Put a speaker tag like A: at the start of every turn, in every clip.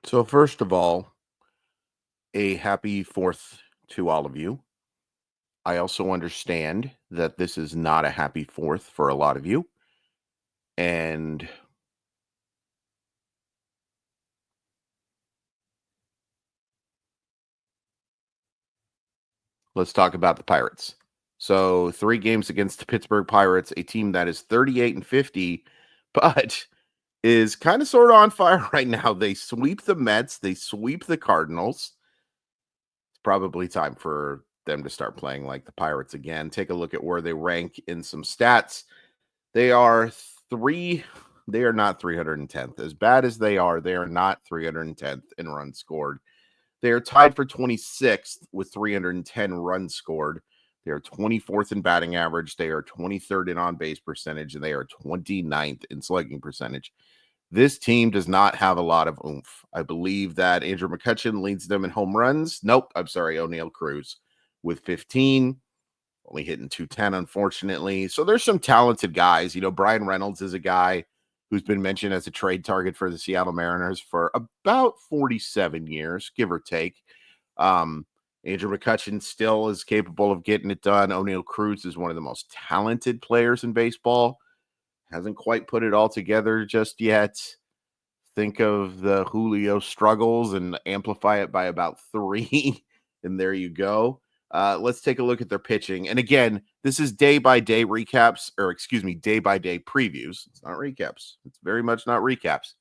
A: So, first of all, a happy 4th to all of you. I also understand that this is not a happy 4th for a lot of you. And let's talk about the Pirates. So, 3 games against the Pittsburgh Pirates, a team that is 38 and 50, but is kind of sort of on fire right now. They sweep the Mets, they sweep the Cardinals. It's probably time for them to start playing like the Pirates again. Take a look at where they rank in some stats. They are three. They are not 310th. As bad as they are not 310th in runs scored. They are tied for 26th with 310 runs scored. They are 24th in batting average. They are 23rd in on base percentage, and they are 29th in slugging percentage. This team does not have a lot of oomph. I believe that Andrew McCutchen leads them in home runs. Nope, I'm sorry, O'Neill Cruz with 15. Only hitting 210, unfortunately. So there's some talented guys. Brian Reynolds is a guy who's been mentioned as a trade target for the Seattle Mariners for about 47 years, give or take. Andrew McCutchen still is capable of getting it done. O'Neill Cruz is one of the most talented players in baseball. Hasn't quite put it all together just yet. Think of the Julio struggles and amplify it by about 3, and there you go. Let's take a look at their pitching. And again, this is day-by-day recaps, or excuse me, day-by-day previews. It's not recaps. It's very much not recaps.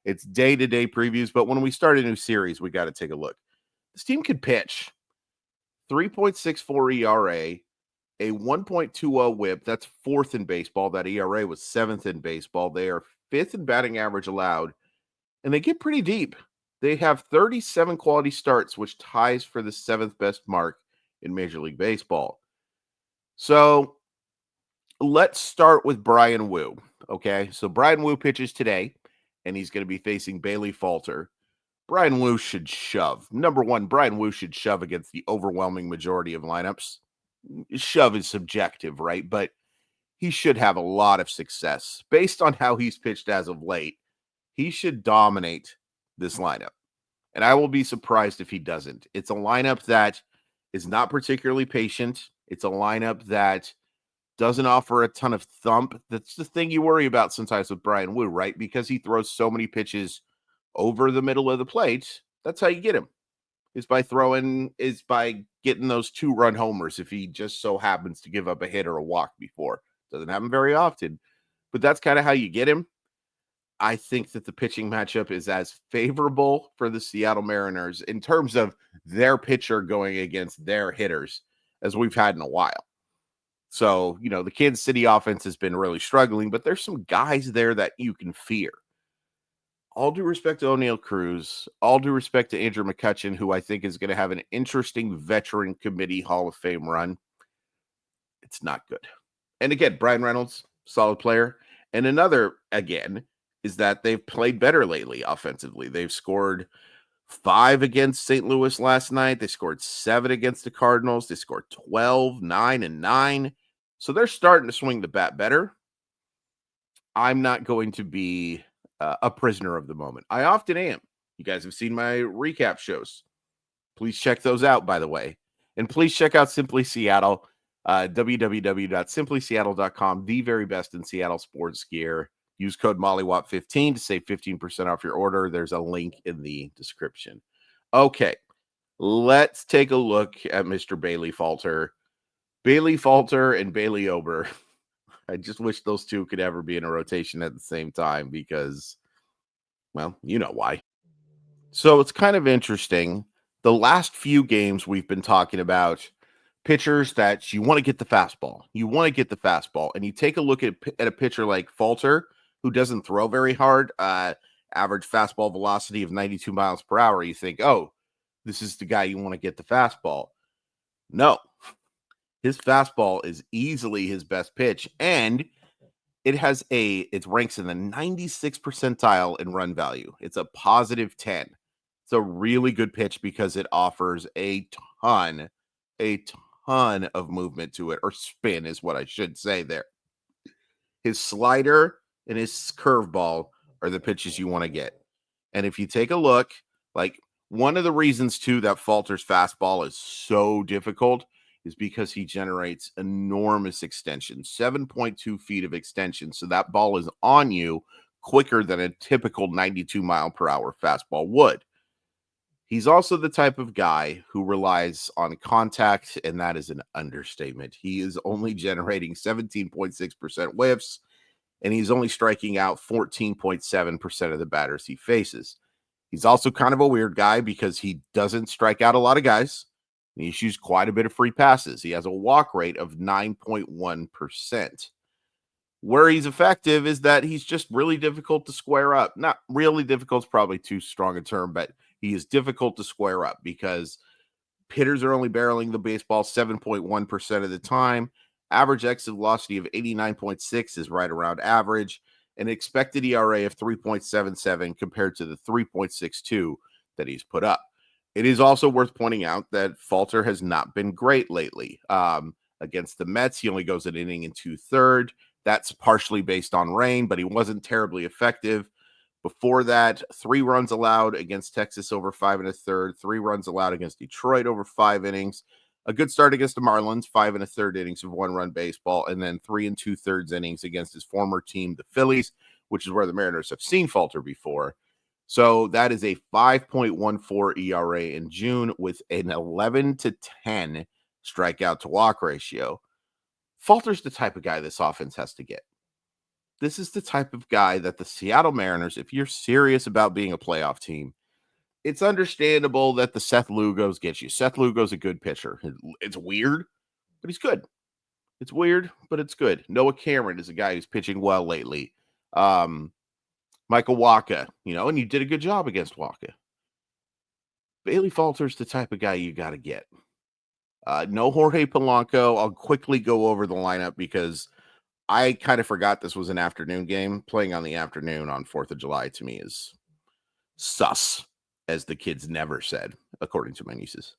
A: It's day-to-day previews. But when we start a new series, we got to take a look. This team could pitch 3.64 ERA, a 1.20 whip. That's 4th in baseball. That ERA was 7th in baseball. They are 5th in batting average allowed, and they get pretty deep. They have 37 quality starts, which ties for the 7th best mark in Major League Baseball. So let's start with Bryan Woo. Okay, so Bryan Woo pitches today, and he's going to be facing Bailey Falter. Bryan Woo should shove. Number one, Bryan Woo should shove against the overwhelming majority of lineups. Shove is subjective, right? But he should have a lot of success based on how he's pitched as of late. He should dominate this lineup. And I will be surprised if he doesn't. It's a lineup that is not particularly patient. It's a lineup that doesn't offer a ton of thump. That's the thing you worry about sometimes with Bryan Woo, right? Because he throws so many pitches over the middle of the plate. That's how you get him. Is by getting those 2-run homers if he just so happens to give up a hit or a walk before. Doesn't happen very often, but that's kind of how you get him. I think that the pitching matchup is as favorable for the Seattle Mariners in terms of their pitcher going against their hitters as we've had in a while. So, the Kansas City offense has been really struggling, but there's some guys there that you can fear. All due respect to O'Neill Cruz, all due respect to Andrew McCutchen, who I think is going to have an interesting veteran committee Hall of Fame run. It's not good. And again, Bryan Reynolds, solid player. And another, again, is that they've played better lately offensively. They've scored 5 against St. Louis last night. They scored 7 against the Cardinals. They scored 12, 9, and 9. So they're starting to swing the bat better. I'm not going to be a prisoner of the moment. I often am. You guys have seen my recap shows. Please check those out, by the way. And please check out Simply Seattle, www.simplyseattle.com, the very best in Seattle sports gear. Use code MOLLYWOP15 to save 15% off your order. There's a link in the description. Okay, let's take a look at Mr. Bailey Falter. Bailey Falter and Bailey Ober. I just wish those two could ever be in a rotation at the same time because, well, you know why. So it's kind of interesting. The last few games we've been talking about pitchers that you want to get the fastball. You want to get the fastball. And you take a look at a pitcher like Falter, who doesn't throw very hard, average fastball velocity of 92 miles per hour. You think, oh, this is the guy you want to get the fastball. No, his fastball is easily his best pitch. And it ranks in the 96th percentile in run value. It's a positive 10. It's a really good pitch because it offers a ton of movement to it, or spin is what I should say there. His slider and his curveball are the pitches you want to get. And if you take a look, Like, one of the reasons too that Falter's fastball is so difficult is because he generates enormous extension, 7.2 feet of extension. So that ball is on you quicker than a typical 92-mile-per-hour fastball would. He's also the type of guy who relies on contact, and that is an understatement. He is only generating 17.6% whiffs, and he's only striking out 14.7% of the batters he faces. He's also kind of a weird guy because he doesn't strike out a lot of guys. He issues quite a bit of free passes. He has a walk rate of 9.1%. Where he's effective is that he's just really difficult to square up. Not really difficult is probably too strong a term, but he is difficult to square up because hitters are only barreling the baseball 7.1% of the time. Average exit velocity of 89.6 is right around average. An expected ERA of 3.77 compared to the 3.62 that he's put up. It is also worth pointing out that Falter has not been great lately. Against the Mets, he only goes an inning and 2/3. That's partially based on rain, but he wasn't terribly effective. Before that, 3 runs allowed against Texas over 5 1/3, 3 runs allowed against Detroit over 5 innings, a good start against the Marlins, 5 1/3 innings of 1-run baseball, and then 3 2/3 innings against his former team, the Phillies, which is where the Mariners have seen Falter before. So that is a 5.14 ERA in June with an 11-10 strikeout to walk ratio. Falter's the type of guy this offense has to get. This is the type of guy that the Seattle Mariners, if you're serious about being a playoff team, it's understandable that the Seth Lugos get you. Seth Lugo's a good pitcher. It's weird, but he's good. It's weird, but it's good. Noah Cameron is a guy who's pitching well lately. Michael Wacha, and you did a good job against Wacha. Bailey Falter's the type of guy you got to get. No Jorge Polanco. I'll quickly go over the lineup because I kind of forgot this was an afternoon game. Playing on the afternoon on 4th of July to me is sus, as the kids never said, according to my nieces.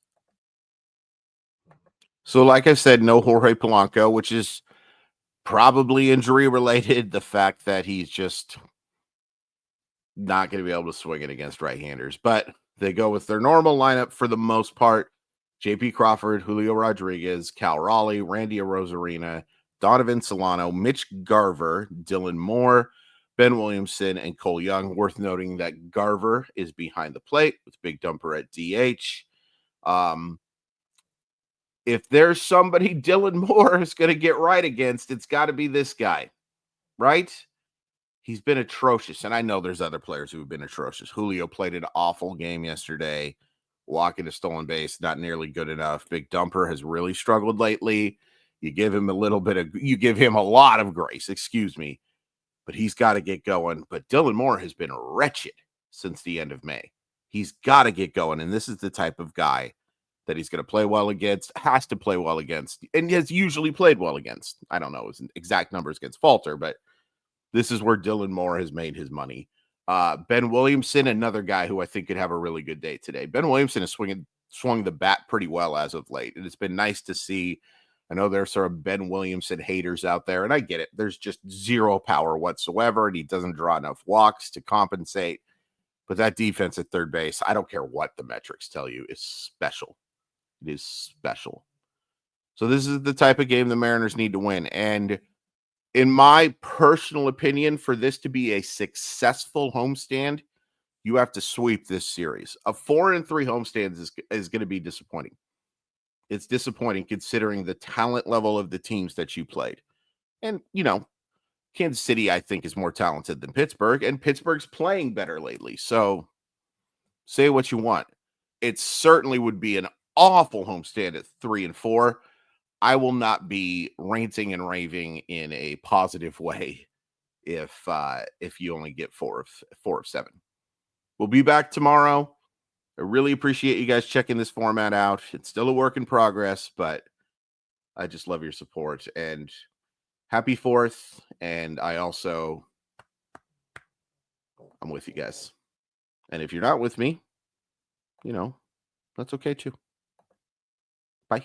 A: So, like I said, no Jorge Polanco, which is probably injury related. The fact that he's just not going to be able to swing it against right-handers, but they go with their normal lineup for the most part. JP Crawford, Julio Rodriguez, Cal Raleigh, Randy Arozarena, Donovan Solano, Mitch Garver, Dylan Moore, Ben Williamson, and Cole Young. Worth noting that Garver is behind the plate with Big Dumper at DH. If there's somebody Dylan Moore is going to get right against, it's got to be this guy, right? He's been atrocious, and I know there's other players who have been atrocious. Julio played an awful game yesterday. Walking a stolen base, not nearly good enough. Big Dumper has really struggled lately. You give him a lot of grace, but he's got to get going. But Dylan Moore has been wretched since the end of May. He's got to get going, and this is the type of guy that he's going to play well against, has to play well against, and has usually played well against. I don't know his exact numbers against Falter, but this is where Dylan Moore has made his money. Ben Williamson, another guy who I think could have a really good day today. Ben Williamson has swung the bat pretty well as of late, and it's been nice to see. I know there's sort of Ben Williamson haters out there, and I get it. There's just zero power whatsoever, and he doesn't draw enough walks to compensate. But that defense at third base, I don't care what the metrics tell you, is special. It is special. So this is the type of game the Mariners need to win. And in my personal opinion, for this to be a successful homestand, you have to sweep this series. A 4-3 homestand is going to be disappointing. It's disappointing considering the talent level of the teams that you played. And, Kansas City, I think, is more talented than Pittsburgh, and Pittsburgh's playing better lately. So say what you want. It certainly would be an awful homestand at 3-4. I will not be ranting and raving in a positive way if you only get 4 of 7. We'll be back tomorrow. I really appreciate you guys checking this format out. It's still a work in progress, but I just love your support, and happy 4th. And I'm with you guys. And if you're not with me, that's okay too.